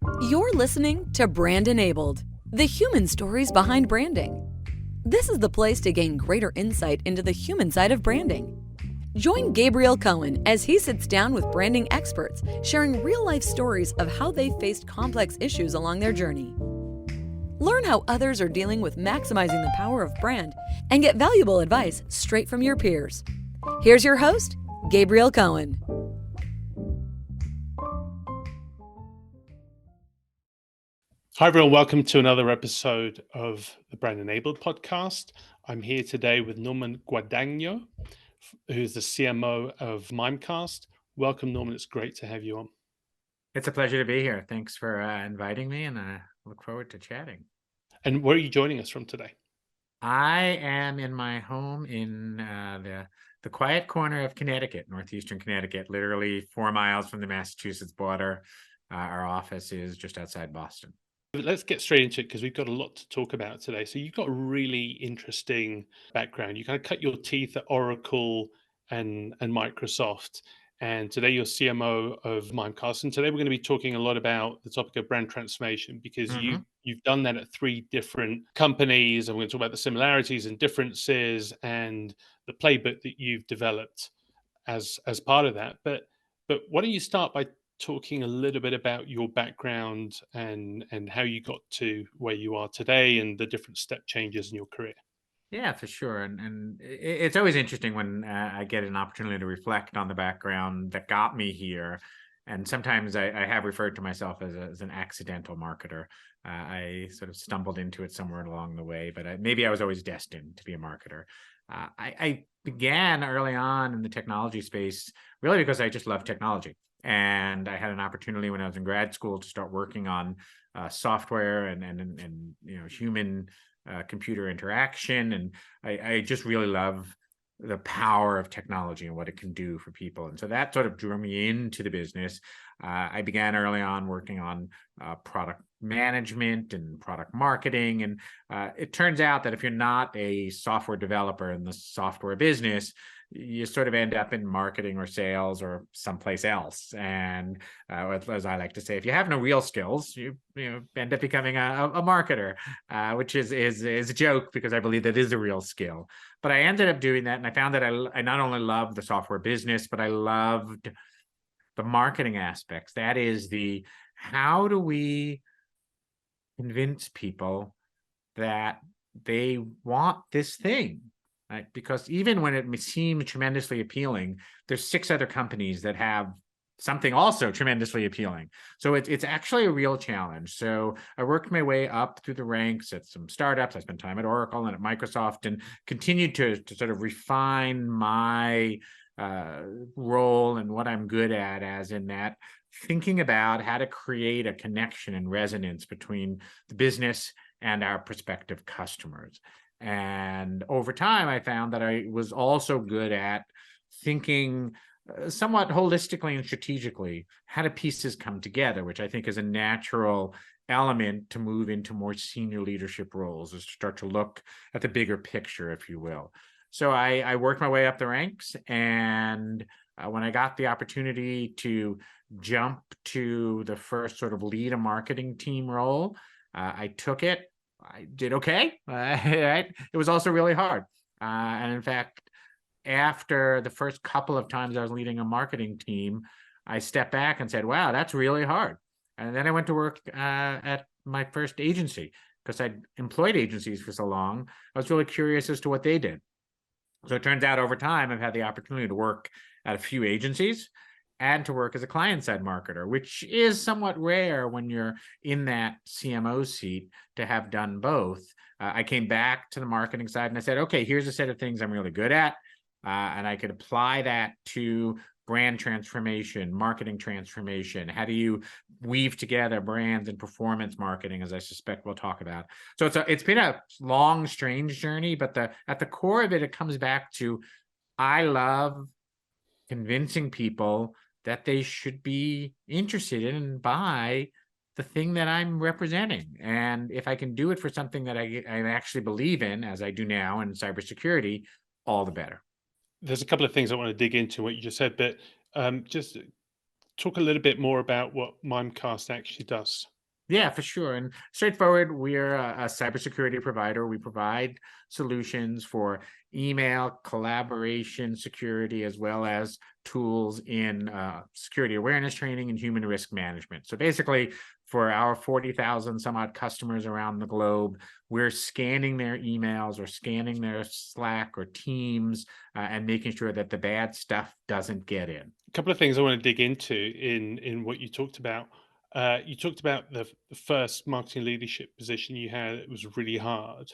You're listening to Brand Enabled, the human stories behind branding. This is the place to gain greater insight into the human side of branding. Join Gabe Cohen as he sits down with branding experts, sharing real-life stories of how they faced complex issues along their journey. Learn how others are dealing with maximizing the power of brand and get valuable advice straight from your peers. Here's your host, Gabe Cohen. Hi, everyone. Welcome to another episode of the Brand Enabled podcast. I'm here today with Norman Guadagno, who's the CMO of Mimecast. Welcome, Norman. It's great to have you on. It's a pleasure to be here. Thanks for inviting me, and I look forward to chatting. And where are you joining us from today? I am in my home in the quiet corner of Connecticut, northeastern Connecticut, literally 4 miles from the Massachusetts border. Our office is just outside Boston. Let's get straight into it because we've got a lot to talk about today. So you've got a really interesting background. You kind of cut your teeth at Oracle and Microsoft. And today you're CMO of Mimecast. And today we're going to be talking a lot about the topic of brand transformation because you've done that at 3 different companies. And we're going to talk about the similarities and differences and the playbook that you've developed as part of that. But why don't you start by talking a little bit about your background and how you got to where you are today and the different step changes in your career. Yeah, for sure. And it's always interesting when I get an opportunity to reflect on the background that got me here. And sometimes I have referred to myself as an accidental marketer. I sort of stumbled into it somewhere along the way, but maybe I was always destined to be a marketer. I began early on in the technology space really because I just love technology. And I had an opportunity when I was in grad school to start working on software and human computer interaction. And I just really love the power of technology and what it can do for people. And so that sort of drew me into the business. I began early on working on product management and product marketing. And it turns out that if you're not a software developer in the software business, you sort of end up in marketing or sales or someplace else. And as I like to say, if you have no real skills, you end up becoming a marketer, which is a joke because I believe that is a real skill. But I ended up doing that, and I found that I not only loved the software business, but I loved the marketing aspects. That is how do we convince people that they want this thing? Right? Because even when it seems tremendously appealing, there's 6 other companies that have something also tremendously appealing. So it's actually a real challenge. So I worked my way up through the ranks at some startups. I spent time at Oracle and at Microsoft and continued to sort of refine my role and what I'm good at, as in that thinking about how to create a connection and resonance between the business and our prospective customers. And over time, I found that I was also good at thinking somewhat holistically and strategically how do pieces come together, which I think is a natural element to move into more senior leadership roles, is to start to look at the bigger picture, if you will. So I worked my way up the ranks, and when I got the opportunity to jump to the first sort of lead a marketing team role, I took it. I did okay. Right? It was also really hard. And in fact, after the first couple of times I was leading a marketing team, I stepped back and said, wow, that's really hard. And then I went to work at my first agency because I'd employed agencies for so long. I was really curious as to what they did. So it turns out over time, I've had the opportunity to work at a few agencies and to work as a client-side marketer, which is somewhat rare when you're in that CMO seat to have done both. I came back to the marketing side and I said, okay, here's a set of things I'm really good at. And I could apply that to brand transformation, marketing transformation. How do you weave together brands and performance marketing, as I suspect we'll talk about? So it's been a long, strange journey, but at the core of it, it comes back to I love convincing people that they should be interested in and buy the thing that I'm representing. And if I can do it for something that I actually believe in, as I do now in cybersecurity, all the better. There's a couple of things I want to dig into what you just said, but just talk a little bit more about what Mimecast actually does. Yeah, for sure. And straightforward, we're a cybersecurity provider. We provide solutions for email, collaboration, security, as well as tools in security awareness training and human risk management. So basically, for our 40,000 some odd customers around the globe, we're scanning their emails or scanning their Slack or Teams and making sure that the bad stuff doesn't get in. A couple of things I want to dig into in what you talked about. You talked about the first marketing leadership position you had. It was really hard.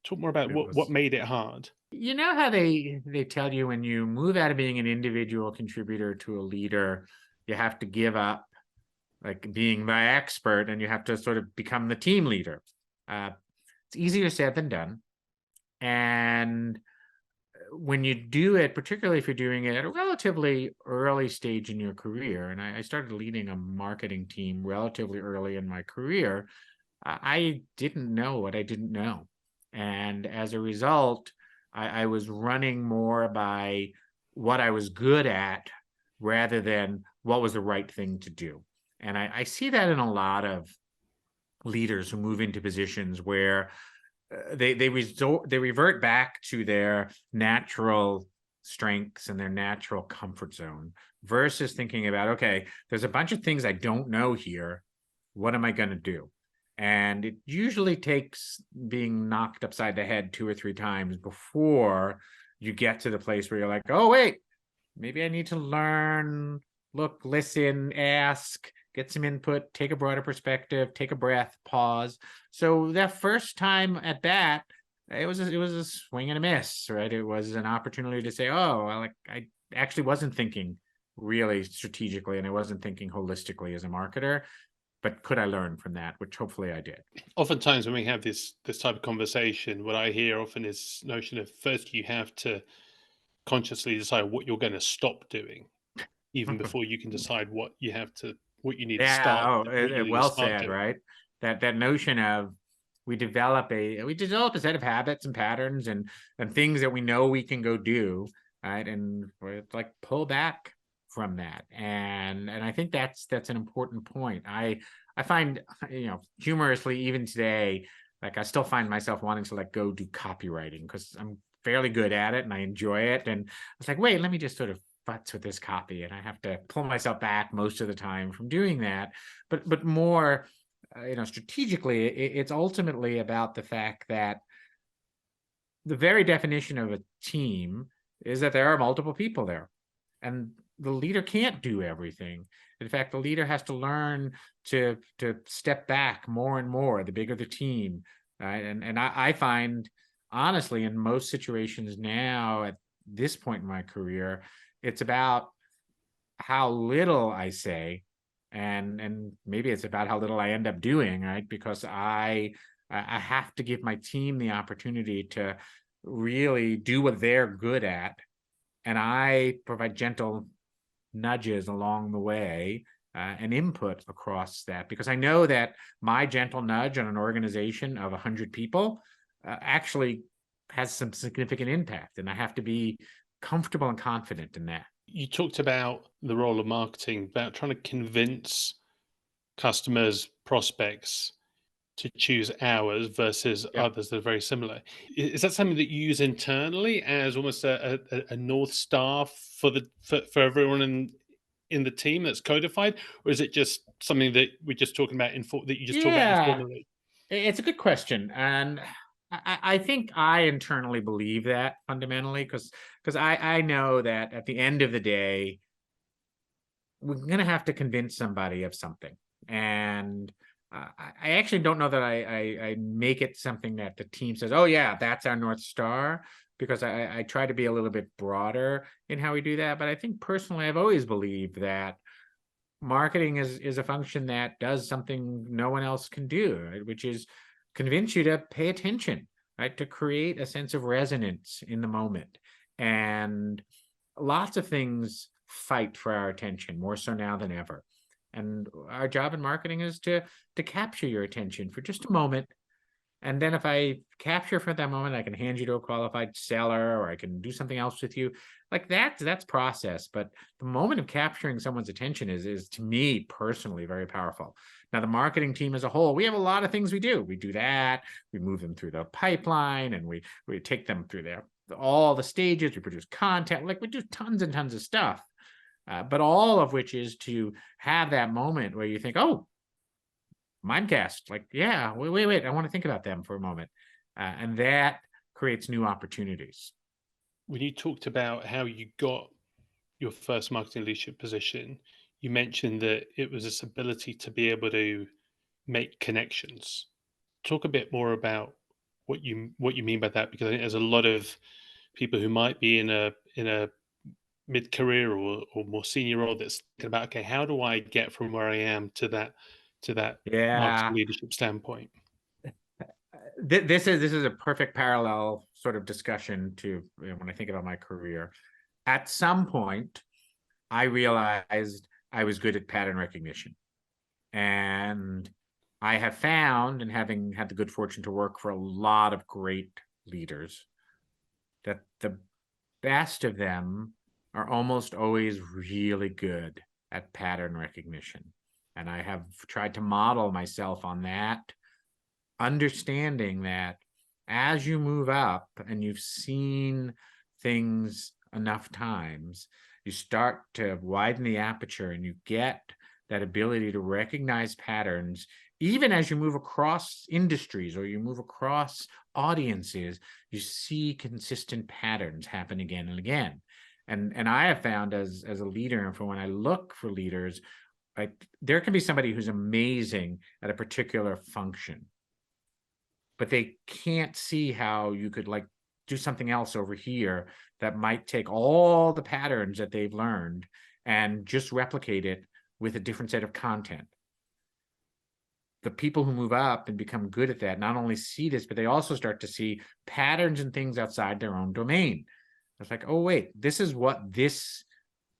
Talk more about It what was, made it hard. you know how they tell you when you move out of being an individual contributor to a leader, you have to give up like being the expert and you have to sort of become the team leader. It's easier said than done. And when you do it, particularly if you're doing it at a relatively early stage in your career, and I started leading a marketing team relatively early in my career, I didn't know what I didn't know. And as a result, I was running more by what I was good at rather than what was the right thing to do. And I see that in a lot of leaders who move into positions where they revert back to their natural strengths and their natural comfort zone versus thinking about, okay, there's a bunch of things I don't know here. What am I going to do? And it usually takes being knocked upside the head 2 or 3 times before you get to the place where you're like, oh, wait, maybe I need to learn, look, listen, ask, get some input, take a broader perspective, take a breath, pause. So that first time at bat, it was a swing and a miss, right? It was an opportunity to say, oh, I actually wasn't thinking really strategically, and I wasn't thinking holistically as a marketer. But could I learn from that? Which hopefully I did. Oftentimes, when we have this type of conversation, what I hear often is notion of first you have to consciously decide what you're going to stop doing, even before you can decide what you need to Yeah. start. Oh, What you need to well start said, doing. right? That notion of we develop a set of habits and patterns and things that we know we can go do, right? And we're like pull back from that. And I think that's an important point. I find, humorously, even today, like I still find myself wanting to like go do copywriting because I'm fairly good at it and I enjoy it. And I was like, wait, let me just sort of futz with this copy, and I have to pull myself back most of the time from doing that. But more, strategically, it's ultimately about the fact that the very definition of a team is that there are multiple people there, and the leader can't do everything. In fact, the leader has to learn to step back more and more the bigger the team, right? And I find, honestly, in most situations now at this point in my career, it's about how little I say, and maybe it's about how little I end up doing, right? Because I have to give my team the opportunity to really do what they're good at, and I provide gentle nudges along the way and input across that, because I know that my gentle nudge on an organization of 100 people actually has some significant impact, and I have to be comfortable and confident in that. You talked about the role of marketing, about trying to convince customers, prospects to choose ours versus Yep. others that are very similar. Is that something that you use internally as almost a north star for everyone in the team that's codified, or is it just something that we're just talking about that you just talk about Yeah, informally? it's a good question, and I think I internally believe that fundamentally, because I know that at the end of the day, we're going to have to convince somebody of something. And I actually don't know that I make it something that the team says, oh, yeah, that's our North Star, because I try to be a little bit broader in how we do that. But I think personally, I've always believed that marketing is a function that does something no one else can do, right? Which is convince you to pay attention, right? To create a sense of resonance in the moment. And lots of things fight for our attention more so now than ever. And our job in marketing is to capture your attention for just a moment And then if I capture for that moment, I can hand you to a qualified seller, or I can do something else with you. Like that's process. But the moment of capturing someone's attention is to me personally very powerful. Now, the marketing team as a whole, we have a lot of things we do. We do that. We move them through the pipeline, and we take them through all the stages. We produce content. Like, we do tons and tons of stuff. But all of which is to have that moment where you think, oh, Mimecast, like, yeah, wait, I want to think about them for a moment. And that creates new opportunities. When you talked about how you got your first marketing leadership position, you mentioned that it was this ability to be able to make connections. Talk a bit more about what you mean by that, because I think there's a lot of people who might be in a mid-career or more senior role that's thinking about, okay, how do I get from where I am to that marketing Yeah. leadership standpoint? This is a perfect parallel sort of discussion to, when I think about my career. At some point, I realized I was good at pattern recognition. And I have found, and having had the good fortune to work for a lot of great leaders, that the best of them are almost always really good at pattern recognition. And I have tried to model myself on that, understanding that as you move up and you've seen things enough times, you start to widen the aperture and you get that ability to recognize patterns. Even as you move across industries or you move across audiences, you see consistent patterns happen again and again. And I have found as a leader, and for when I look for leaders, there can be somebody who's amazing at a particular function, but they can't see how you could like do something else over here that might take all the patterns that they've learned and just replicate it with a different set of content. The people who move up and become good at that not only see this, but they also start to see patterns and things outside their own domain. It's like, oh, wait, this is what this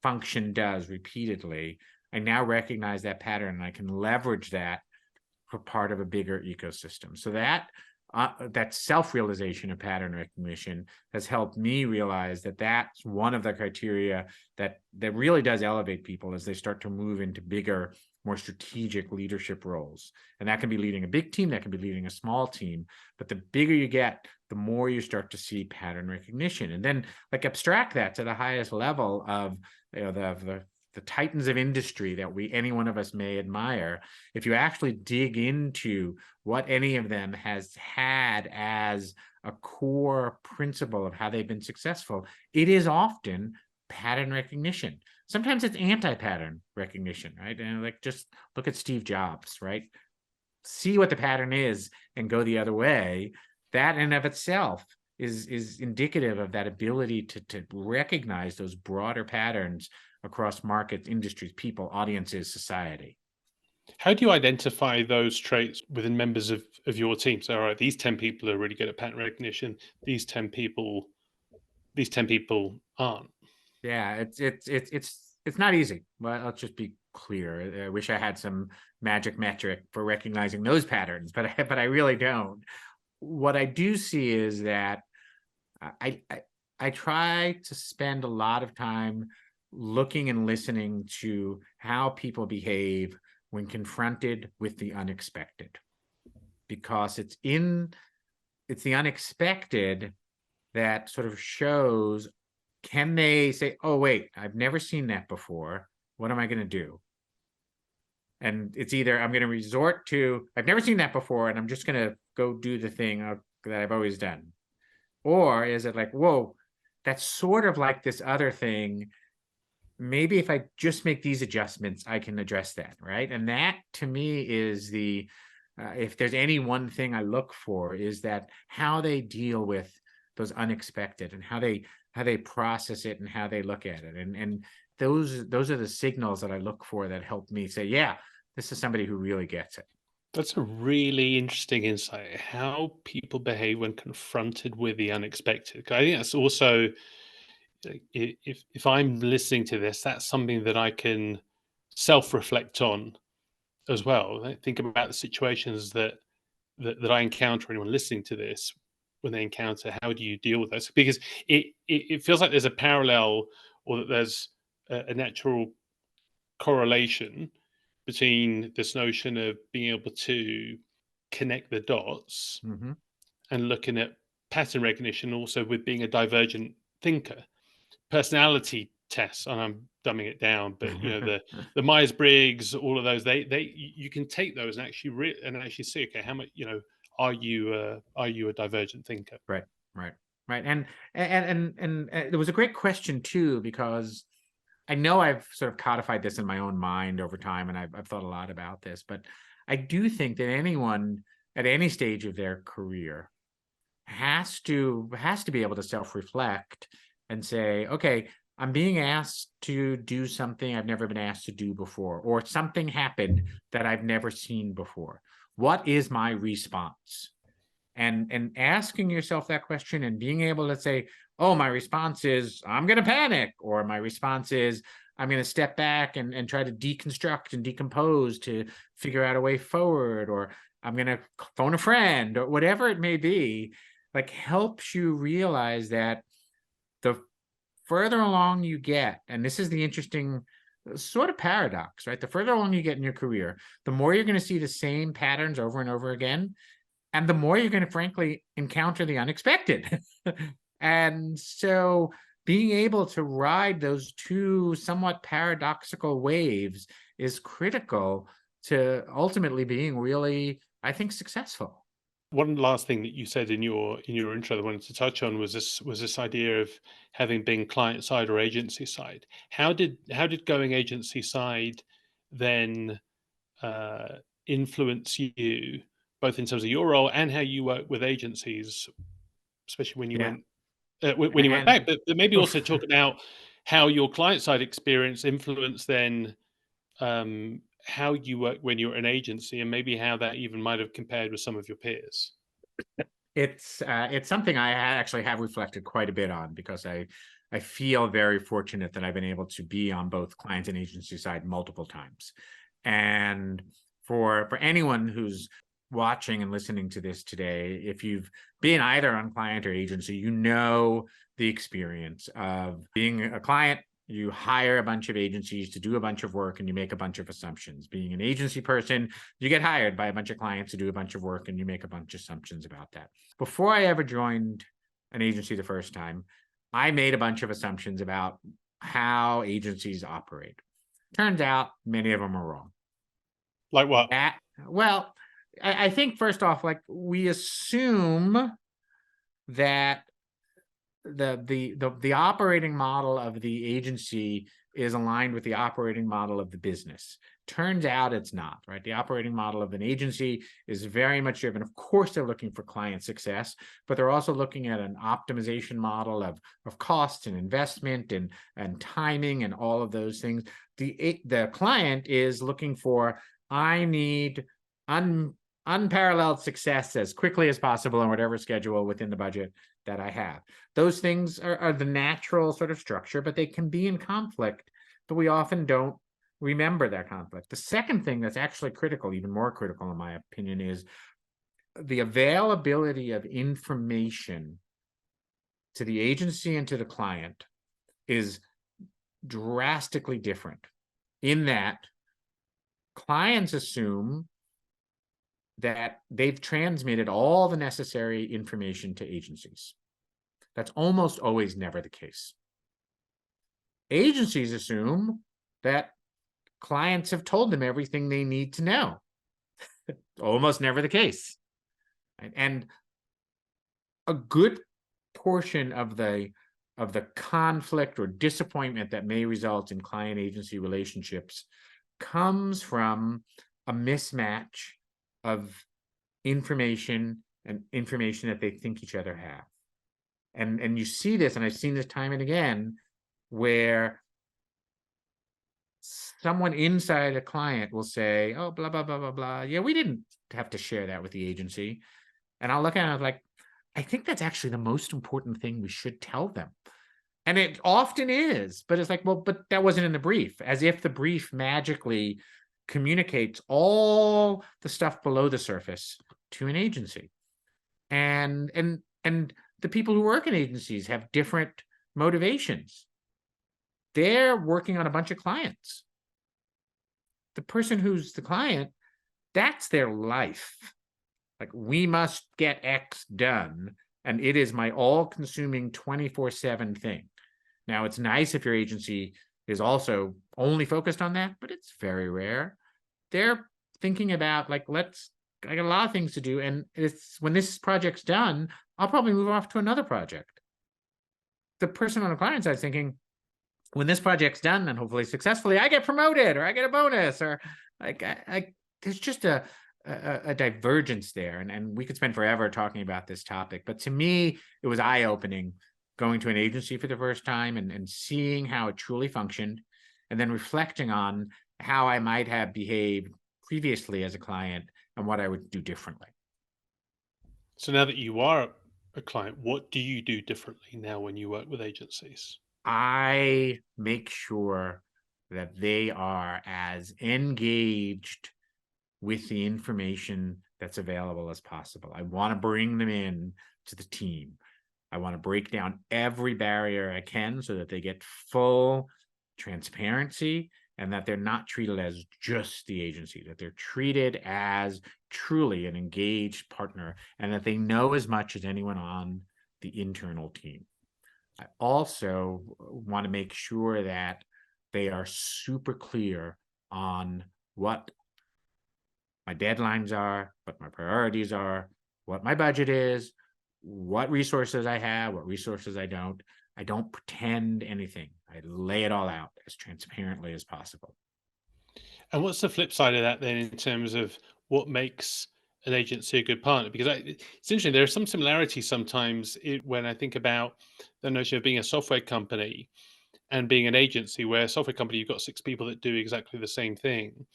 function does repeatedly. I now recognize that pattern and I can leverage that for part of a bigger ecosystem. So that self-realization of pattern recognition has helped me realize that that's one of the criteria that really does elevate people as they start to move into bigger, more strategic leadership roles. And that can be leading a big team, that can be leading a small team. But the bigger you get, the more you start to see pattern recognition. And then like abstract that to the highest level of, you know, the titans of industry that any one of us may admire. If you actually dig into what any of them has had as a core principle of how they've been successful, it is often pattern recognition. Sometimes it's anti-pattern recognition, right? And like, just look at Steve Jobs, right? See what the pattern is and go the other way. That in and of itself is indicative of that ability to recognize those broader patterns across markets, industries, people, audiences, society. How do you identify those traits within members of your team? So, all right, these 10 people are really good at pattern recognition. These 10 people aren't. Yeah, it's not easy, but let's just be clear. I wish I had some magic metric for recognizing those patterns, but I really don't. What I do see is that I try to spend a lot of time looking and listening to how people behave when confronted with the unexpected, because it's the unexpected that sort of shows, can they say, oh, wait, I've never seen that before. What am I going to do? And it's either I'm going to resort to, I've never seen that before, and I'm just going to go do the thing that I've always done. Or is it like, whoa, that's sort of like this other thing. Maybe if I just make these adjustments, I can address that, right? And that to me is if there's any one thing I look for, is that how they deal with those unexpected and how they process it and how they look at it. And those are the signals that I look for that help me say, yeah, this is somebody who really gets it. That's a really interesting insight, how people behave when confronted with the unexpected. I think that's also, if I'm listening to this, that's something that I can self-reflect on as well. I think about the situations that that I encounter, anyone listening to this, when they encounter, how do you deal with this? Because it feels like there's a parallel, or that there's a natural correlation between this notion of being able to connect the dots Mm-hmm. and looking at pattern recognition, also with being a divergent thinker. Personality tests, and I'm dumbing it down, but the Myers-Briggs, all of those, they you can take those and actually see, okay, how much, are you a divergent thinker? Right, right, right. And there was a great question too, because I know I've sort of codified this in my own mind over time, and I've thought a lot about this, but I do think that anyone at any stage of their career has to be able to self-reflect and say, okay, I'm being asked to do something I've never been asked to do before, or something happened that I've never seen before. What is my response? And asking yourself that question and being able to say, oh, my response is I'm going to panic, or my response is I'm going to step back and try to deconstruct and decompose to figure out a way forward, or I'm going to phone a friend, or whatever it may be, like, helps you realize that the further along you get, and this is the interesting sort of paradox, right? The further along you get in your career, the more you're going to see the same patterns over and over again. And the more you're going to, frankly, encounter the unexpected. And so being able to ride those two somewhat paradoxical waves is critical to ultimately being really, I think, successful. One last thing that you said in your intro that I wanted to touch on was this idea of having been client side or agency side. How did going agency side then influence you, both in terms of your role and how you work with agencies, especially when you Yeah. went back? But maybe also talk about how your client side experience influenced then how you work when you're an agency, and maybe how that even might have compared with some of your peers. It's something I actually have reflected quite a bit on, because I feel very fortunate that I've been able to be on both client and agency side multiple times. And for anyone who's watching and listening to this today, if you've been either on client or agency, you know the experience of being a client. You hire a bunch of agencies to do a bunch of work, and you make a bunch of assumptions. Being an agency person, you get hired by a bunch of clients to do a bunch of work, and you make a bunch of assumptions about that. Before I ever joined an agency the first time, I made a bunch of assumptions about how agencies operate. Turns out many of them are wrong. Like what? Well, I think first off, like, we assume that the operating model of the agency is aligned with the operating model of the business. Turns out it's not, right? The operating model of an agency is very much driven. Of course, they're looking for client success, but they're also looking at an optimization model of cost and investment and timing and all of those things. The client is looking for, I need unparalleled success as quickly as possible on whatever schedule within the budget that I have. Those things are the natural sort of structure, but they can be in conflict, but we often don't remember that conflict. The second thing that's actually critical, even more critical in my opinion, is the availability of information to the agency and to the client is drastically different, in that clients assume that they've transmitted all the necessary information to agencies. That's almost always never the case. Agencies assume that clients have told them everything they need to know. Almost never the case. And a good portion of the conflict or disappointment that may result in client-agency relationships comes from a mismatch of information and information that they think each other have. And you see this, and I've seen this time and again, where someone inside a client will say, oh, blah, blah, blah, blah, blah. Yeah, we didn't have to share that with the agency. And I'll look at it and I'm like, I think that's actually the most important thing we should tell them. And it often is, but it's like, well, but that wasn't in the brief, as if the brief magically communicates all the stuff below the surface to an agency. And the people who work in agencies have different motivations. They're working on a bunch of clients. The person who's the client, that's their life. Like, we must get X done, and it is my all-consuming 24/7 thing. Now, it's nice if your agency is also only focused on that, but it's very rare. They're thinking about, like, I got a lot of things to do, and it's when this project's done, I'll probably move off to another project. The person on the client side is thinking, when this project's done and hopefully successfully, I get promoted or I get a bonus, or like there's just a divergence there. And we could spend forever talking about this topic. But to me, it was eye-opening going to an agency for the first time and seeing how it truly functioned, and then reflecting on how I might have behaved previously as a client and what I would do differently. So now that you are a client, what do you do differently now when you work with agencies? I make sure that they are as engaged with the information that's available as possible. I want to bring them in to the team. I want to break down every barrier I can so that they get full transparency, and that they're not treated as just the agency, that they're treated as truly an engaged partner, and that they know as much as anyone on the internal team. I also want to make sure that they are super clear on what my deadlines are, what my priorities are, what my budget is, what resources I have, what resources I don't. I don't pretend anything. I lay it all out as transparently as possible. And what's the flip side of that then, in terms of what makes an agency a good partner? Because it's interesting, there are some similarities sometimes when I think about the notion of being a software company and being an agency, where a software company, you've got 6 people that do exactly the same thing.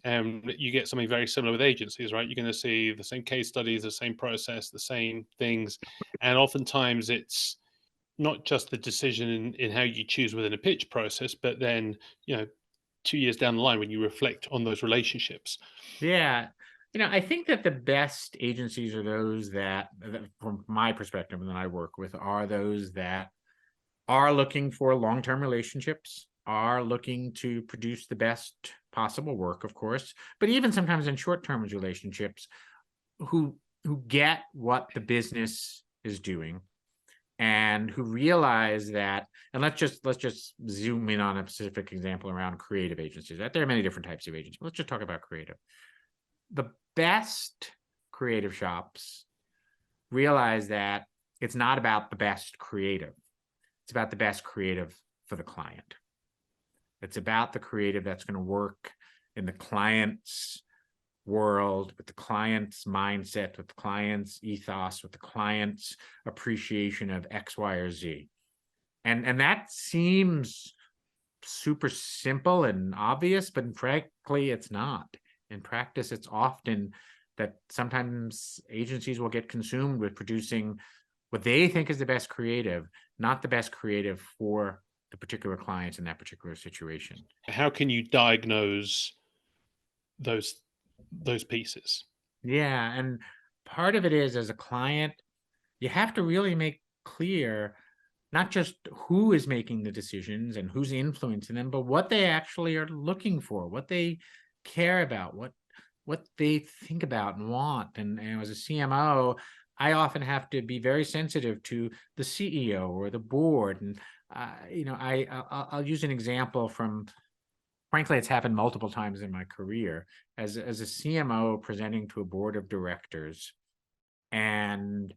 And you get something very similar with agencies, right? You're going to see the same case studies, the same process, the same things. And oftentimes it's not just the decision in how you choose within a pitch process, but then, 2 years down the line when you reflect on those relationships. Yeah. I think that the best agencies are those that, from my perspective, and that I work with, are those that are looking for long-term relationships, are looking to produce the best possible work, of course, but even sometimes in short-term relationships, who get what the business is doing, and who realize that, and let's just zoom in on a specific example around creative agencies. That there are many different types of agencies. Let's just talk about creative. The best creative shops realize that it's not about the best creative. It's about the best creative for the client. It's about the creative that's going to work in the client's world, with the client's mindset, with the client's ethos, with the client's appreciation of X, Y, or Z. And that seems super simple and obvious, but frankly, it's not. In practice, it's often that sometimes agencies will get consumed with producing what they think is the best creative, not the best creative for the particular clients in that particular situation. How can you diagnose those pieces? Yeah, and part of it is, as a client, you have to really make clear not just who is making the decisions and who's influencing them, but what they actually are looking for, what they care about, what they think about and want. And as a CMO, I often have to be very sensitive to the CEO or the board. And I'll use an example from, frankly, it's happened multiple times in my career as a CMO presenting to a board of directors. And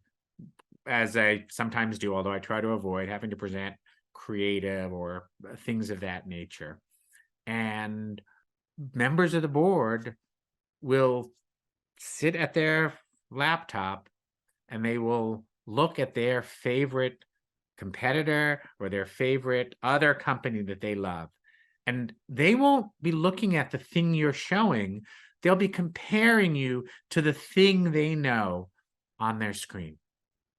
as I sometimes do, although I try to avoid having to present creative or things of that nature. And members of the board will sit at their laptop and they will look at their favorite competitor or their favorite other company that they love. And they won't be looking at the thing you're showing. They'll be comparing you to the thing they know on their screen.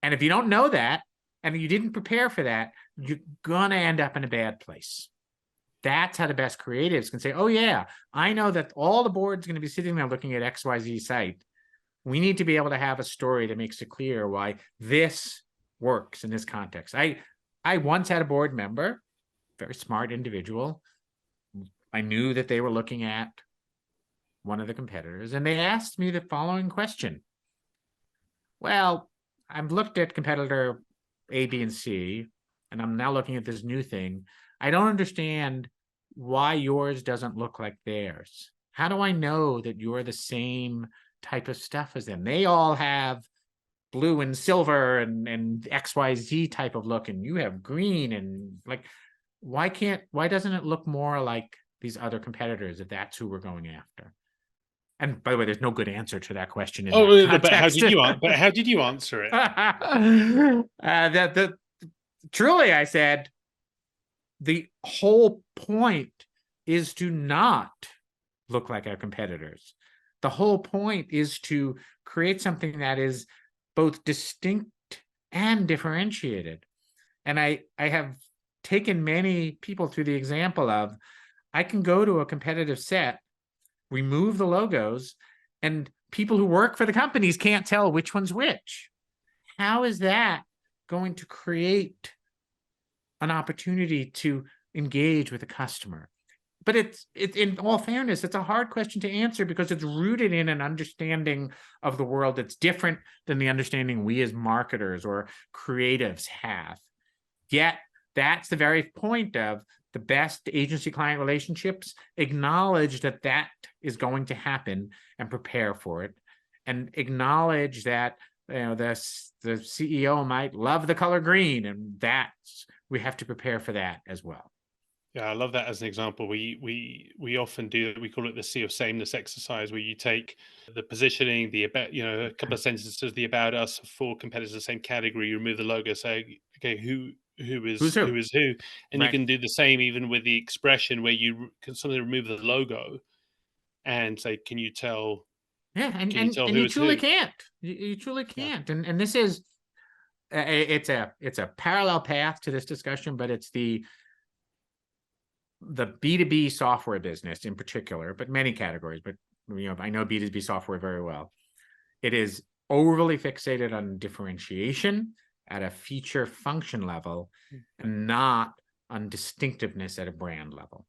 And if you don't know that, and you didn't prepare for that, you're going to end up in a bad place. That's how the best creatives can say, oh yeah, I know that all the board's going to be sitting there looking at XYZ site. We need to be able to have a story that makes it clear why this works in this context. I once had a board member, very smart individual. I knew that they were looking at one of the competitors, and they asked me the following question. Well, I've looked at competitor A, B, and C, and I'm now looking at this new thing. I don't understand why yours doesn't look like theirs. How do I know that you're the same type of stuff as them? They all have blue and silver and XYZ type of look, and you have green, and like, why doesn't it look more like these other competitors if that's who we're going after? And by the way, there's no good answer to that question in that context. But how did you answer it? Truly, I said, the whole point is to not look like our competitors. The whole point is to create something that is both distinct and differentiated. And I have taken many people through the example of, I can go to a competitive set, remove the logos, and people who work for the companies can't tell which one's which. How is that going to create an opportunity to engage with a customer? But it's in all fairness, it's a hard question to answer because it's rooted in an understanding of the world that's different than the understanding we as marketers or creatives have. Yet that's the very point of the best agency-client relationships. Acknowledge that that is going to happen and prepare for it, and acknowledge that the CEO might love the color green, and we have to prepare for that as well. Yeah, I love that as an example. We often do, we call it the sea of sameness exercise, where you take the positioning, the about, a couple of sentences, the about us, 4 competitors in the same category, you remove the logo, say, okay, who is who, and right. You can do the same even with the expression, where you can suddenly remove the logo and say, can you tell? Yeah, and you truly can't. You truly can't. Yeah. And this is it's a parallel path to this discussion, but it's the B2B software business in particular, but many categories, but I know B2B software very well. It is overly fixated on differentiation at a feature function level and not on distinctiveness at a brand level.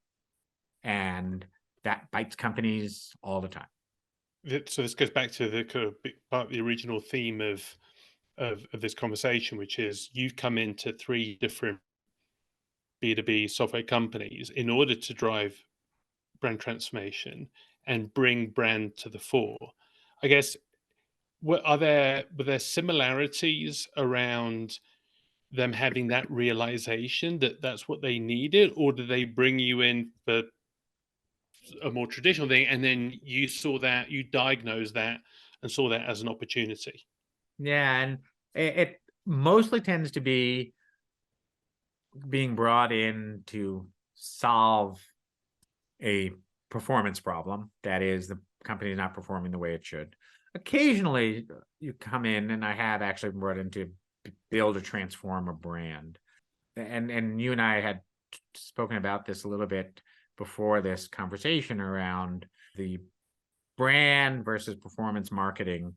And that bites companies all the time. So this goes back to the kind of part of the original theme of this conversation, which is you've come into 3 different B2B software companies in order to drive brand transformation and bring brand to the fore. I guess, were there similarities around them having that realization that that's what they needed, or did they bring you in for a more traditional thing, and then you diagnosed that and saw that as an opportunity? Yeah, and it mostly tends to be being brought in to solve a performance problem. That is, the company is not performing the way it should. Occasionally, you come in, and I have actually been brought in to build or transform a brand. And you and I had spoken about this a little bit before this conversation around the brand versus performance marketing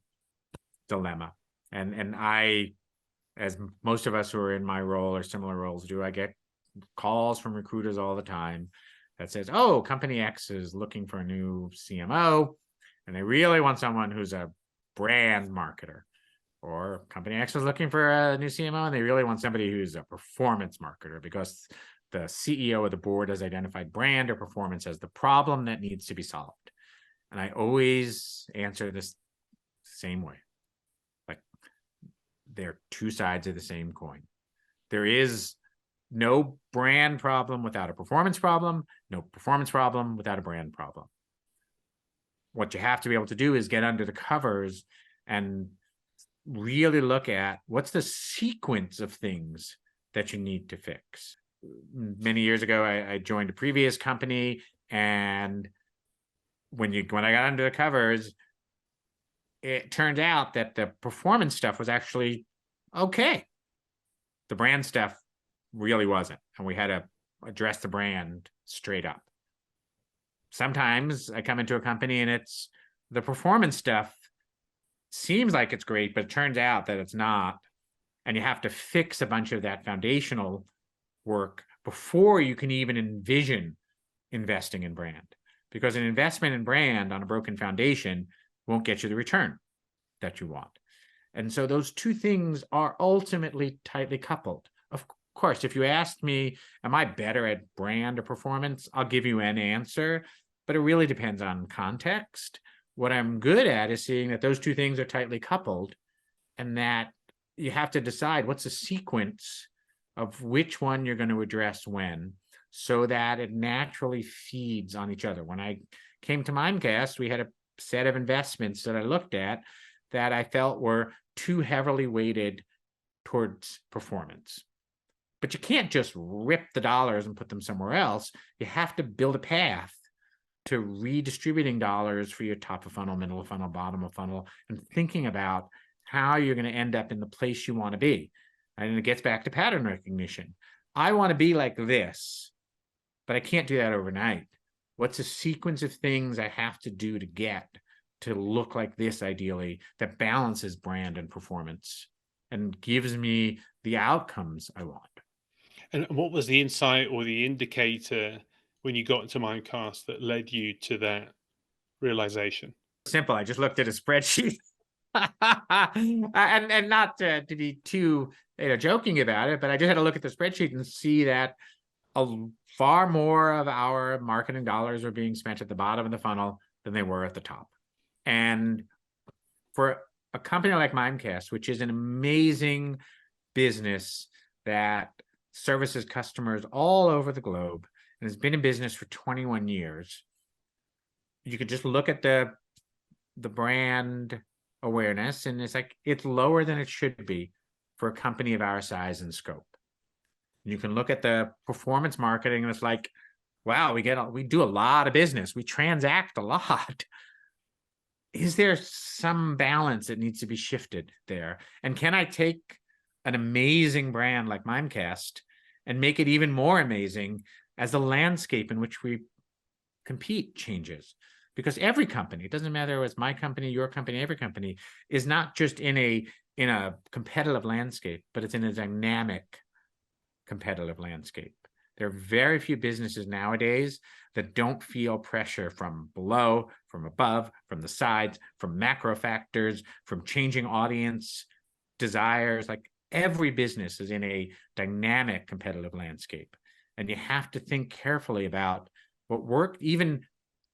dilemma. And I, as most of us who are in my role or similar roles do, I get calls from recruiters all the time that says, oh, company X is looking for a new CMO, and they really want someone who's a brand marketer. Or company X is looking for a new CMO, and they really want somebody who's a performance marketer because the CEO of the board has identified brand or performance as the problem that needs to be solved. And I always answer this same way. Like, they're 2 sides of the same coin. There is no brand problem without a performance problem, no performance problem without a brand problem. What you have to be able to do is get under the covers and really look at what's the sequence of things that you need to fix. Many years ago, I joined a previous company, and when I got under the covers, it turned out that the performance stuff was actually okay. The brand stuff really wasn't, and we had to address the brand straight up. Sometimes I come into a company and it's the performance stuff seems like it's great, but it turns out that it's not. And you have to fix a bunch of that foundational work before you can even envision investing in brand. Because an investment in brand on a broken foundation won't get you the return that you want. And so those two things are ultimately tightly coupled. Of course, if you asked me, am I better at brand or performance? I'll give you an answer, but it really depends on context. What I'm good at is seeing that those two things are tightly coupled, and that you have to decide what's the sequence of which one you're going to address when, so that it naturally feeds on each other. When I came to Mimecast, we had a set of investments that I looked at that I felt were too heavily weighted towards performance. But you can't just rip the dollars and put them somewhere else. You have to build a path to redistributing dollars for your top of funnel, middle of funnel, bottom of funnel, and thinking about how you're going to end up in the place you want to be. And it gets back to pattern recognition. I want to be like this, but I can't do that overnight. What's a sequence of things I have to do to get to look like this, ideally, that balances brand and performance and gives me the outcomes I want? And what was the insight or the indicator when you got into Mimecast that led you to that realization? Simple. I just looked at a spreadsheet. and not to be too joking about it, but I just had to look at the spreadsheet and see that far more of our marketing dollars are being spent at the bottom of the funnel than they were at the top. And for a company like Mimecast, which is an amazing business that services customers all over the globe and has been in business for 21 years, you could just look at the brand awareness, and it's like it's lower than it should be for a company of our size and scope. You can look at the performance marketing, and it's like, wow, we do a lot of business, we transact a lot. Is there some balance that needs to be shifted there? And can I take an amazing brand like Mimecast and make it even more amazing as the landscape in which we compete changes? Because every company, it doesn't matter if it's my company, your company, every company is not just in a competitive landscape, but it's in a dynamic competitive landscape. There are very few businesses nowadays that don't feel pressure from below, from above, from the sides, from macro factors, from changing audience desires. Like every business is in a dynamic competitive landscape. And you have to think carefully about what worked even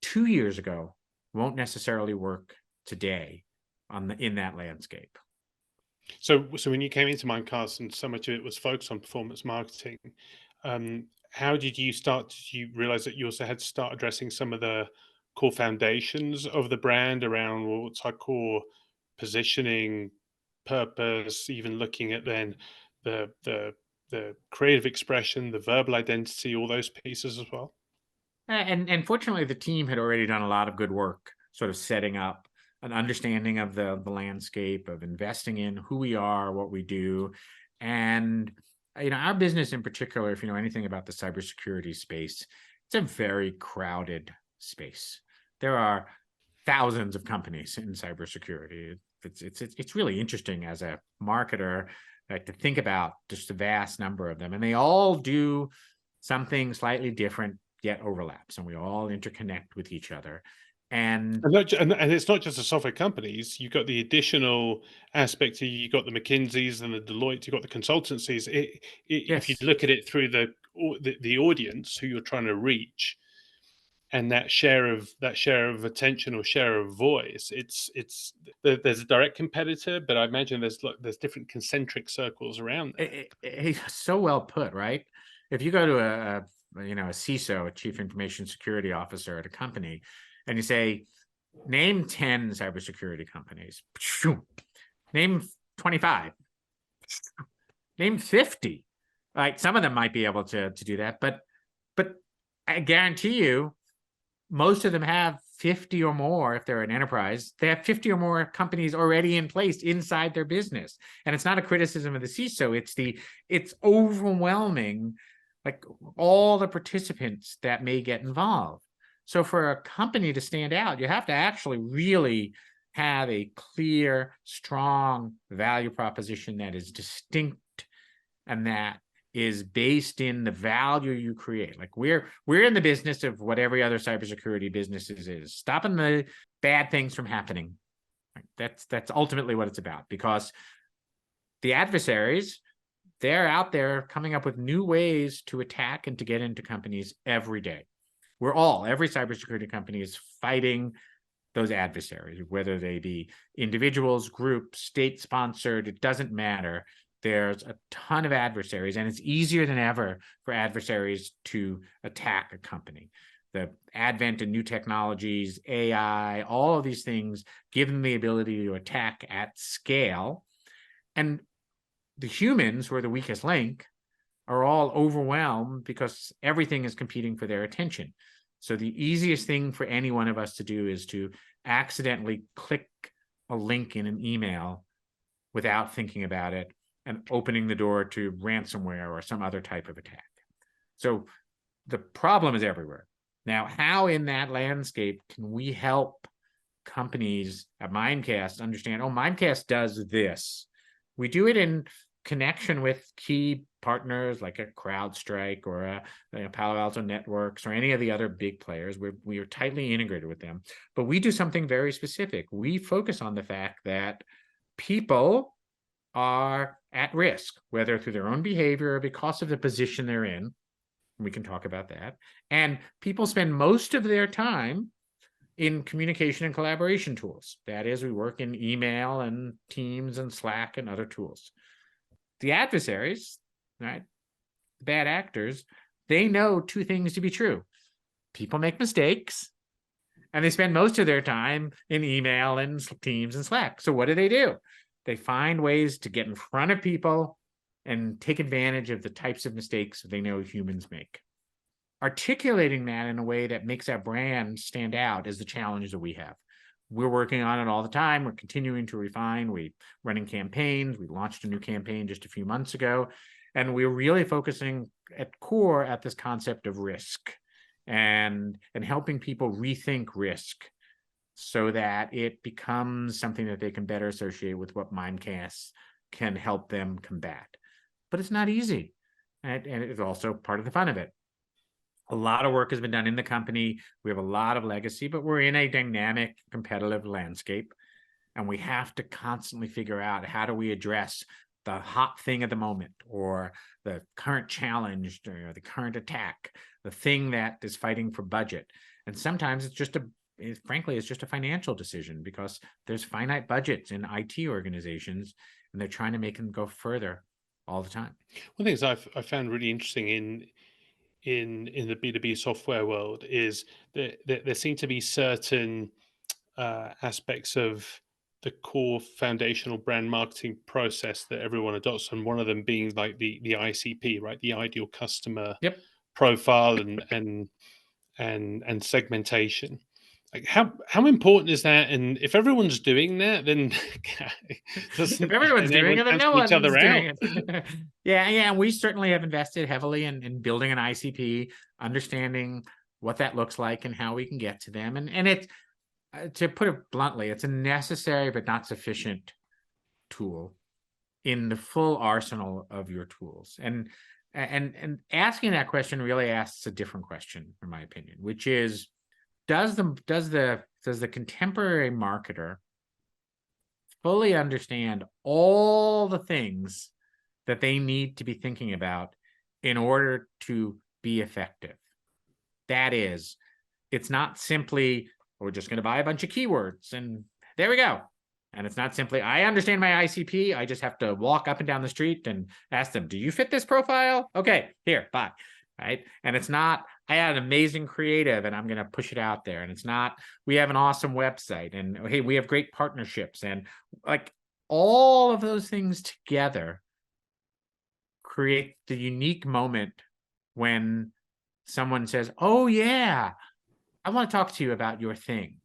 2 years ago won't necessarily work today in that landscape. So when you came into Mimecast and so much of it was focused on performance marketing, how did you start? Did you realize that you also had to start addressing some of the core foundations of the brand around what's our core positioning, purpose, even looking at then the creative expression, the verbal identity, all those pieces as well? And fortunately, the team had already done a lot of good work, sort of setting up an understanding of the landscape, of investing in who we are, what we do. And our business in particular, if you know anything about the cybersecurity space, it's a very crowded space. There are thousands of companies in cybersecurity. It's really interesting as a marketer, to think about just the vast number of them, and they all do something slightly different yet overlaps, and we all interconnect with each other. And it's not just the software companies. You've got the additional aspect. You've got the McKinseys and the Deloitte. You've got the consultancies. If you yes, look at it through the audience who you're trying to reach, and that share of attention or share of voice, there's a direct competitor, but I imagine there's different concentric circles around there. so well put, right? If you go to a CISO, a chief information security officer at a company, and you say, name 10 cybersecurity companies, name 25, name 50. Like, some of them might be able to do that, but I guarantee you, most of them have 50 or more. If they're an enterprise, they have 50 or more companies already in place inside their business. And it's not a criticism of the CISO. It's overwhelming, like all the participants that may get involved. So for a company to stand out, you have to actually really have a clear, strong value proposition that is distinct and that is based in the value you create. Like we're in the business of what every other cybersecurity business is stopping the bad things from happening. That's ultimately what it's about, because the adversaries, they're out there coming up with new ways to attack and to get into companies every day. Every cybersecurity company is fighting those adversaries, whether they be individuals, groups, state-sponsored, it doesn't matter. There's a ton of adversaries, and it's easier than ever for adversaries to attack a company. The advent of new technologies, AI, all of these things give them the ability to attack at scale. And the humans, who are the weakest link, are all overwhelmed because everything is competing for their attention. So the easiest thing for any one of us to do is to accidentally click a link in an email without thinking about it and opening the door to ransomware or some other type of attack. So the problem is everywhere. Now, how in that landscape can we help companies at Mimecast understand, oh, Mimecast does this? We do it in connection with key partners like a CrowdStrike or a Palo Alto Networks or any of the other big players. We are tightly integrated with them, but we do something very specific. We focus on the fact that people are at risk, whether through their own behavior or because of the position they're in. We can talk about that. And people spend most of their time in communication and collaboration tools. That is, we work in email and Teams and Slack and other tools. The adversaries, right, the bad actors, they know two things to be true. People make mistakes, and they spend most of their time in email and Teams and Slack. So what do? They find ways to get in front of people and take advantage of the types of mistakes they know humans make. Articulating that in a way that makes our brand stand out is the challenge that we have. We're working on it all the time. We're continuing to refine. We're running campaigns. We launched a new campaign just a few months ago, and we're really focusing at core at this concept of risk and helping people rethink risk so that it becomes something that they can better associate with what Mimecast can help them combat. But it's not easy, and it's also part of the fun of it. A lot of work has been done in the company. We have a lot of legacy, but we're in a dynamic, competitive landscape, and we have to constantly figure out how do we address the hot thing at the moment, or the current challenge, or the current attack, the thing that is fighting for budget. And sometimes frankly, it's just a financial decision, because there's finite budgets in IT organizations, and they're trying to make them go further all the time. One of the things I found really interesting in the B2B software world is that there seem to be certain aspects of the core foundational brand marketing process that everyone adopts, and one of them being like the ICP, right? The ideal customer profile and segmentation. Like how important is that? And if everyone's doing that, then if everyone's doing it, then no one's doing it. Yeah. We certainly have invested heavily in building an ICP, understanding what that looks like and how we can get to them. And it's, to put it bluntly, it's a necessary but not sufficient tool in the full arsenal of your tools. And asking that question really asks a different question, in my opinion, which is, does the contemporary marketer fully understand all the things that they need to be thinking about in order to be effective? That is, it's not simply, we're just going to buy a bunch of keywords and there we go. And it's not simply, I understand my ICP. I just have to walk up and down the street and ask them, do you fit this profile? Okay, here, bye. Right. And it's not, I had an amazing creative and I'm going to push it out there. And it's not, we have an awesome website and hey, we have great partnerships, and like all of those things together create the unique moment when someone says, oh yeah, I want to talk to you about your thing.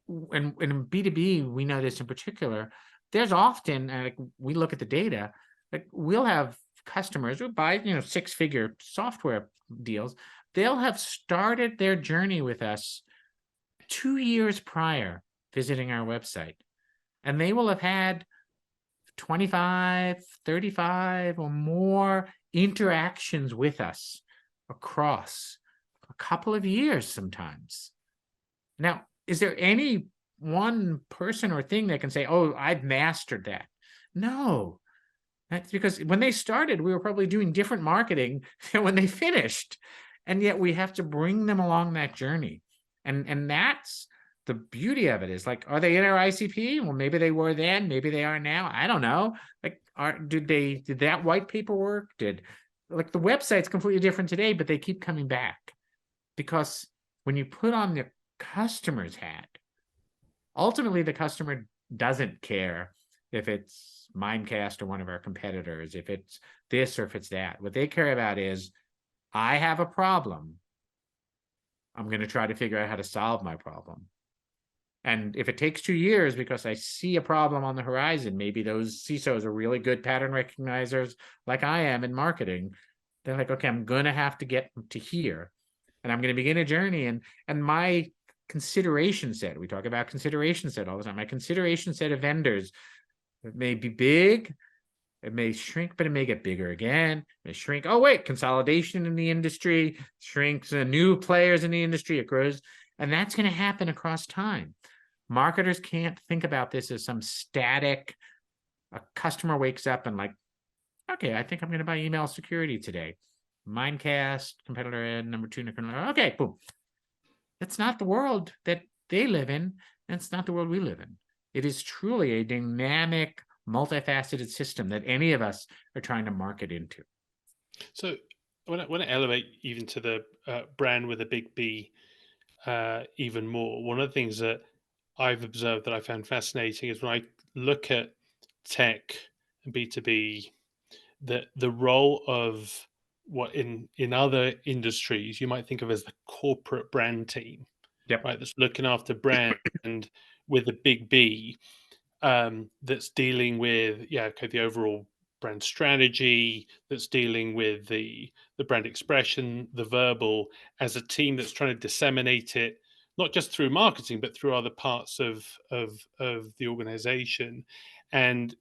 And in B2B, we know this in particular, there's often, like, we look at the data, like we'll have customers who buy, 6-figure software deals. They'll have started their journey with us 2 years prior visiting our website. And they will have had 25, 35 or more interactions with us across a couple of years sometimes. Now, is there any one person or thing that can say, oh, I've mastered that? No. That's because when they started, we were probably doing different marketing than when they finished. And yet we have to bring them along that journey. And that's the beauty of it, is like, are they in our ICP? Well, maybe they were then, maybe they are now. I don't know. Like, did that white paper work? Like, the website's completely different today, but they keep coming back. Because when you put on the customer's hat, ultimately the customer doesn't care if it's Mimecast or one of our competitors, if it's this or if it's that. What they care about is, I have a problem. I'm going to try to figure out how to solve my problem. And if it takes 2 years because I see a problem on the horizon, maybe those CISOs are really good pattern recognizers like I am in marketing. They're like, okay, I'm going to have to get to here. And I'm going to begin a journey. And my consideration set, we talk about consideration set all the time. My consideration set of vendors, it may be big, it may shrink, but it may get bigger again. It may shrink. Oh, wait, consolidation in the industry shrinks, new players in the industry, it grows. And that's going to happen across time. Marketers can't think about this as some static, a customer wakes up and like, okay, I think I'm going to buy email security today. Mimecast, competitor N, number 2, okay, boom. That's not the world that they live in, and it's not the world we live in. It is truly a dynamic, multifaceted system that any of us are trying to market into. So I want to elevate even to the brand with a big B even more. One of the things that I've observed that I found fascinating is when I look at tech and B2B, the role of what in other industries you might think of as the corporate brand team, Yep. right? That's looking after brand with a big B, that's dealing with the overall brand strategy, that's dealing with the brand expression, the verbal, as a team that's trying to disseminate it not just through marketing but through other parts of the organization. And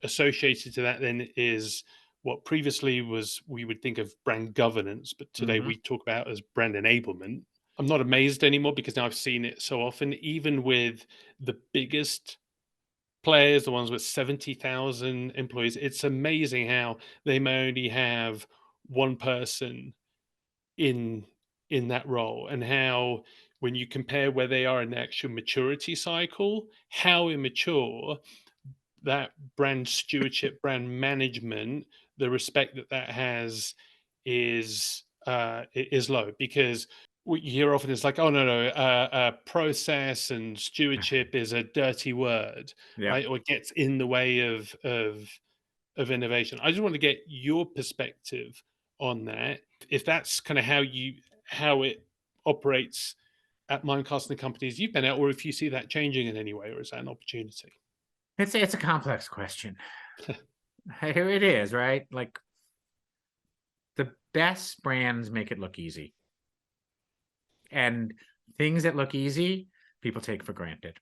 associated to that then is what previously was, we would think of brand governance, but today we talk about as brand enablement. I'm not amazed anymore because now I've seen it so often, even with the biggest players, the ones with 70,000 employees. It's amazing how they may only have one person in that role, and how when you compare where they are in the actual maturity cycle, how immature that brand stewardship, brand management, the respect that has is low. Because what you hear often is like, oh no, process and stewardship is a dirty word, Yeah. right? Or it gets in the way of innovation. I just want to get your perspective on that. If that's kind of how it operates at Mimecast and the companies you've been at, or if you see that changing in any way, or is that an opportunity? It's a complex question. Here it is, right? Like, the best brands make it look easy. And things that look easy, people take for granted.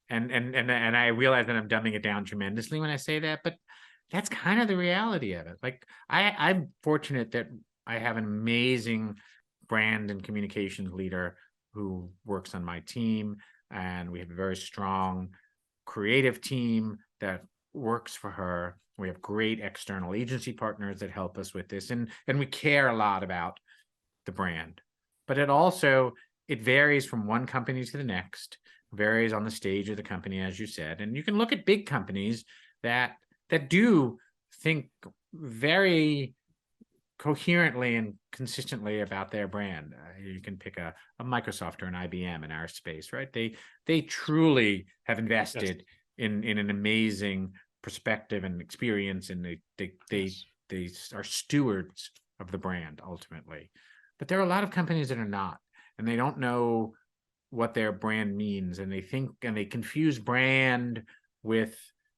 And I realize that I'm dumbing it down tremendously when I say that, but that's kind of the reality of it. Like, I'm fortunate that I have an amazing brand and communications leader who works on my team, and we have a very strong creative team that works for her. We have great external agency partners that help us with this, and we care a lot about the brand. But it varies from one company to the next, varies on the stage of the company, as you said. And you can look at big companies that do think very coherently and consistently about their brand. You can pick a Microsoft or an IBM in our space, right? They truly have invested in an amazing perspective and experience, and they are stewards of the brand ultimately. But there are a lot of companies that are not, and they don't know what their brand means, and they confuse brand with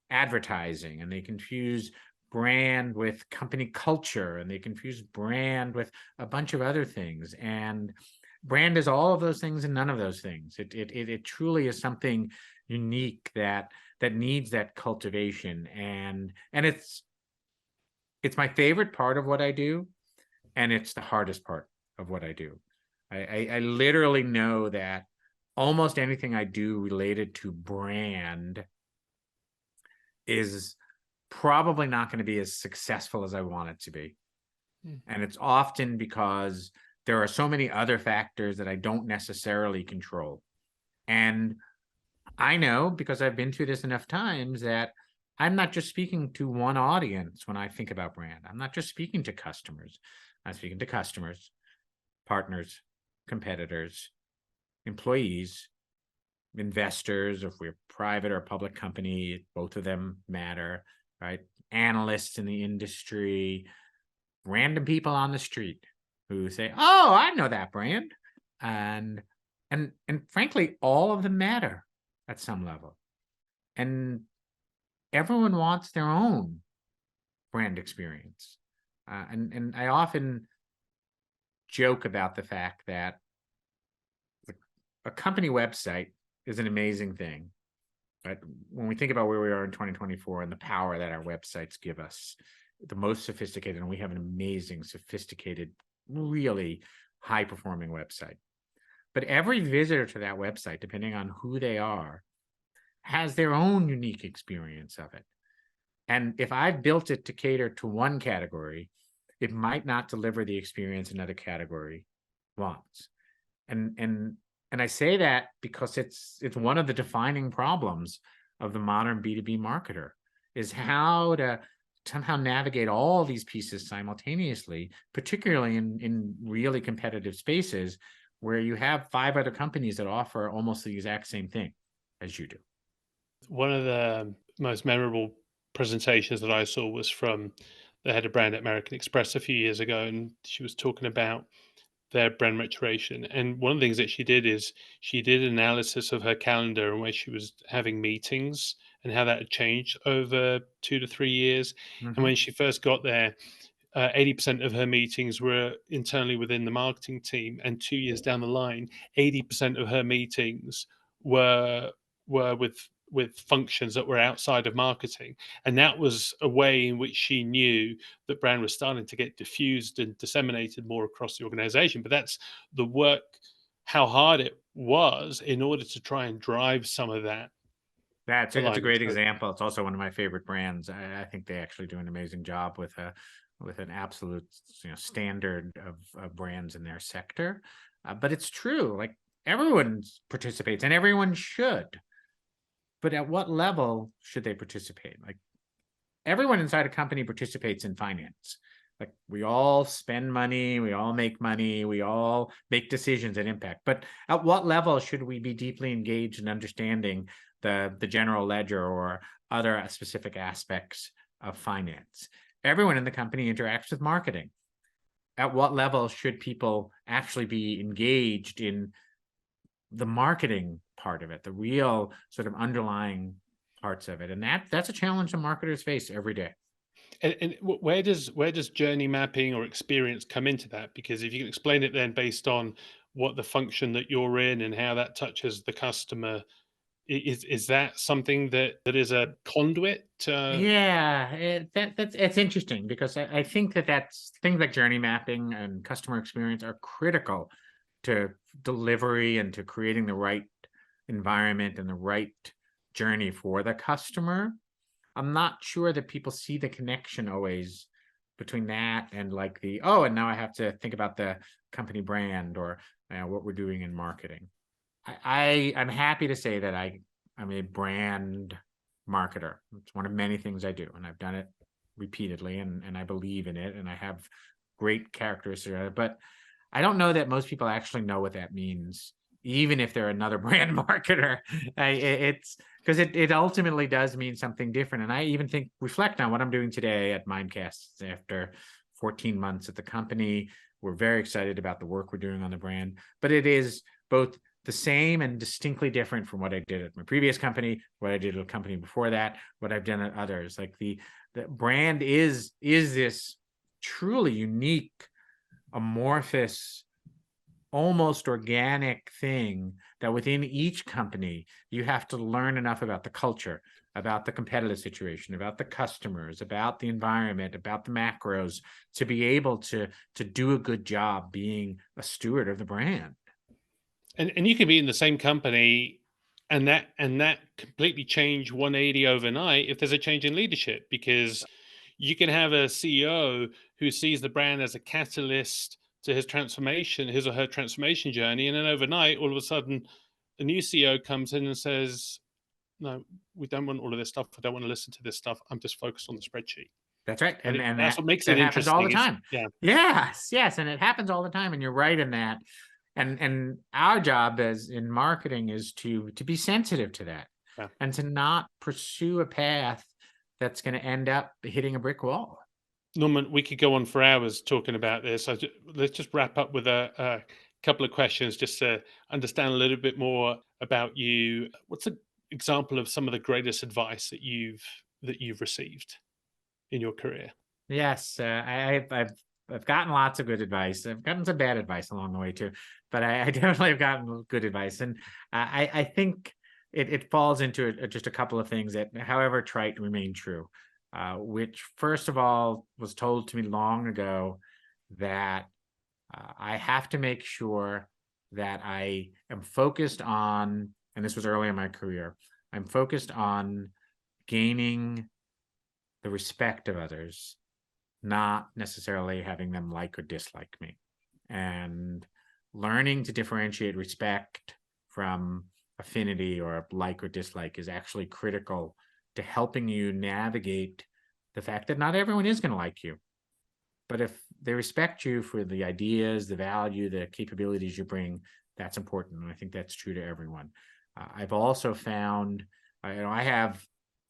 advertising, and they confuse brand with company culture, and they confuse brand with a bunch of other things. And brand is all of those things and none of those things. It truly is something unique that needs that cultivation, and it's my favorite part of what I do, and it's the hardest part of what I do. I literally know that almost anything I do related to brand is probably not going to be as successful as I want it to be. And it's often because there are so many other factors that I don't necessarily control. And I know, because I've been through this enough times, that I'm not just speaking to one audience when I think about brand. I'm not just speaking to customers. I'm speaking to customers, partners, competitors, employees, investors. If we're private or a public company, both of them matter, right? Analysts in the industry, random people on the street who say, "Oh, I know that brand," and frankly, all of them matter at some level, and everyone wants their own brand experience. And I often joke about the fact that a company website is an amazing thing. Right? When we think about where we are in 2024 and the power that our websites give us, the most sophisticated, and we have an amazing, sophisticated, really high-performing website. But every visitor to that website, depending on who they are, has their own unique experience of it. And if I've built it to cater to one category, it might not deliver the experience another category wants. And I say that because it's one of the defining problems of the modern B2B marketer, is how to somehow navigate all these pieces simultaneously, particularly in really competitive spaces where you have 5 other companies that offer almost the exact same thing as you do. One of the most memorable presentations that I saw was from the head of brand at American Express a few years ago, and she was talking about their brand maturation. And one of the things that she did is she did analysis of her calendar and where she was having meetings and how that had changed over 2 to 3 years. And when she first got there, 80% of her meetings were internally within the marketing team, and 2 years down the line, 80% of her meetings were with functions that were outside of marketing. And that was a way in which she knew that brand was starting to get diffused and disseminated more across the organization. But that's the work, how hard it was in order to try and drive some of that It's a alignment. great example. It's also one of my favorite brands. I think they actually do an amazing job with an absolute standard of brands in their sector. But it's true, like everyone participates and everyone should. But at what level should they participate? Like everyone inside a company participates in finance. Like we all spend money, we all make money, we all make decisions that impact. But at what level should we be deeply engaged in understanding the general ledger or other specific aspects of finance? Everyone in the company interacts with marketing. At what level should people actually be engaged in the marketing part of it, the real sort of underlying parts of it? And that's a challenge that marketers face every day. And where does journey mapping or experience come into that? Because if you can explain it then based on what the function that you're in and how that touches the customer, is that something that is a conduit? Yeah, it's interesting because I think that's things like journey mapping and customer experience are critical to delivery and to creating the right environment and the right journey for the customer. I'm not sure that people see the connection always between that and like and now I have to think about the company brand or what we're doing in marketing. I'm happy to say that I'm a brand marketer. It's one of many things I do, and I've done it repeatedly, and I believe in it, and I have great characteristics of it. But I don't know that most people actually know what that means, even if they're another brand marketer. It's because it ultimately does mean something different. And I even reflect on what I'm doing today at Mimecast after 14 months at the company. We're very excited about the work we're doing on the brand, but it is both the same and distinctly different from what I did at my previous company, what I did at a company before that, what I've done at others. Like the brand is this truly unique, amorphous, almost organic thing that within each company, you have to learn enough about the culture, about the competitive situation, about the customers, about the environment, about the macros, to be able to do a good job being a steward of the brand. And you can be in the same company and that completely change 180 overnight if there's a change in leadership, because you can have a CEO who sees the brand as a catalyst to his transformation, his or her transformation journey, and then overnight, all of a sudden, the new CEO comes in and says, "No, we don't want all of this stuff. I don't want to listen to this stuff. I'm just focused on the spreadsheet." That's right. And And that's that, what makes that it happens all the interesting. Is time. yeah, Yes, yes. And it happens all the time. And you're right in that. And our job as in marketing is to be sensitive to that, yeah. and to not pursue a path that's going to end up hitting a brick wall. Norman, we could go on for hours talking about this. Let's just wrap up with a couple of questions just to understand a little bit more about you. What's an example of some of the greatest advice that you've received in your career? Yes, I've gotten lots of good advice. I've gotten some bad advice along the way too, but I definitely have gotten good advice, and I think it falls into just a couple of things that, however trite, remain true. Which, first of all, was told to me long ago, that I have to make sure that I am focused on, and this was early in my career, I'm focused on gaining the respect of others, not necessarily having them like or dislike me. And learning to differentiate respect from affinity or like or dislike is actually critical to helping you navigate the fact that not everyone is going to like you. But if they respect you for the ideas, the value, the capabilities you bring, that's important. And I think that's true to everyone. I've also found, I have,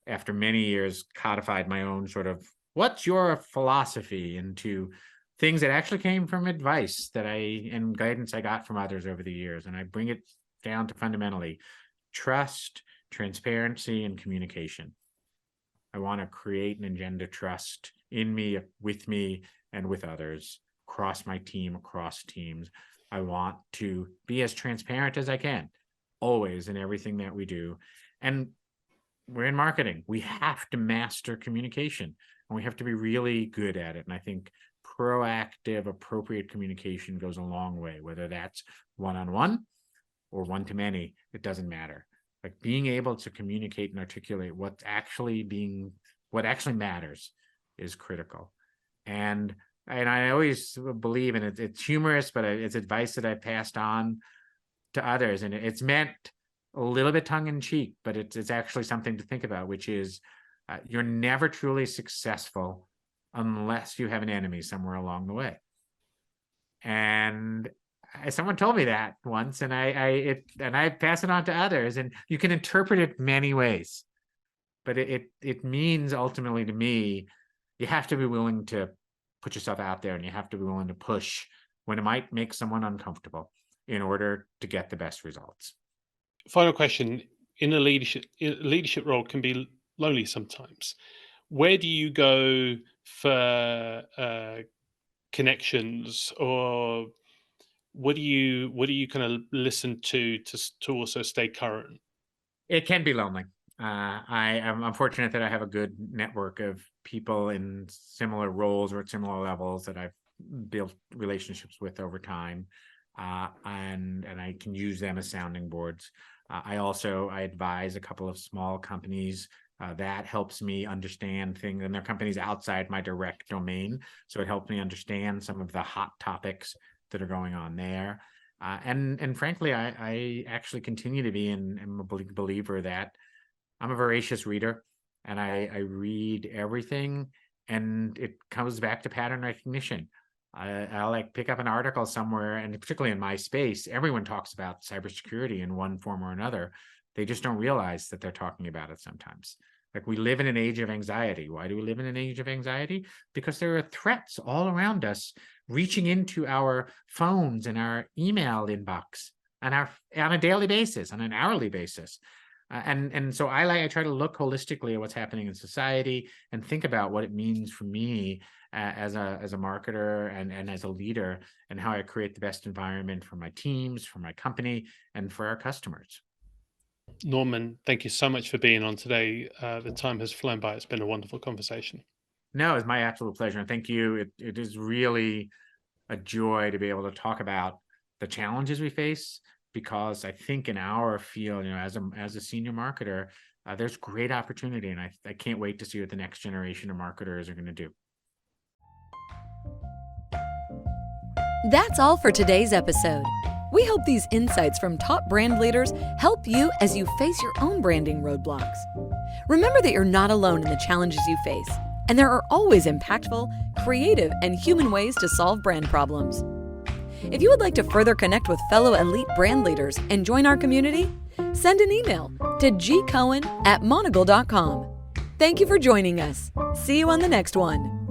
after many years, codified my own sort of what's your philosophy into things that actually came from advice that and guidance I got from others over the years. And I bring it down to fundamentally trust, transparency, and communication. I want to create and engender trust in me, with me, and with others, across my team, across teams. I want to be as transparent as I can, always, in everything that we do. And we're in marketing. We have to master communication, and we have to be really good at it. And I think proactive, appropriate communication goes a long way, whether that's one-on-one or one-to-many, it doesn't matter. Like, being able to communicate and articulate what actually matters is critical. And I always believe, and it's humorous, but it's advice that I passed on to others, and it's meant a little bit tongue-in-cheek, but it's actually something to think about, which is you're never truly successful unless you have an enemy somewhere along the way. And someone told me that once, and I pass it on to others, and you can interpret it many ways, but it means ultimately, to me, you have to be willing to put yourself out there, and you have to be willing to push when it might make someone uncomfortable in order to get the best results. Final question: in a leadership role can be lonely sometimes. Where do you go for connections, or what do you kind of listen to also stay current? It can be lonely. I'm fortunate that I have a good network of people in similar roles or at similar levels that I've built relationships with over time, and I can use them as sounding boards. I advise a couple of small companies. That helps me understand things, and they're companies outside my direct domain, so it helps me understand some of the hot topics that are going on there. And frankly, I actually continue to be am a believer that I'm a voracious reader, and I read everything, and it comes back to pattern recognition. I'll like pick up an article somewhere, and particularly in my space, everyone talks about cybersecurity in one form or another. They just don't realize that they're talking about it sometimes. Like, we live in an age of anxiety. Why do we live in an age of anxiety? Because there are threats all around us, reaching into our phones and our email inbox on a daily basis, on an hourly basis. And so I try to look holistically at what's happening in society and think about what it means for me as a marketer and as a leader, and how I create the best environment for my teams, for my company, and for our customers. Norman, thank you so much for being on today. The time has flown by. It's been a wonderful conversation. No, it's my absolute pleasure. And thank you. It is really a joy to be able to talk about the challenges we face, because I think in our field, as a senior marketer, there's great opportunity, and I can't wait to see what the next generation of marketers are going to do. That's all for today's episode. We hope these insights from top brand leaders help you as you face your own branding roadblocks. Remember that you're not alone in the challenges you face, and there are always impactful, creative, and human ways to solve brand problems. If you would like to further connect with fellow elite brand leaders and join our community, send an email to gcohen@monocle.com. Thank you for joining us. See you on the next one.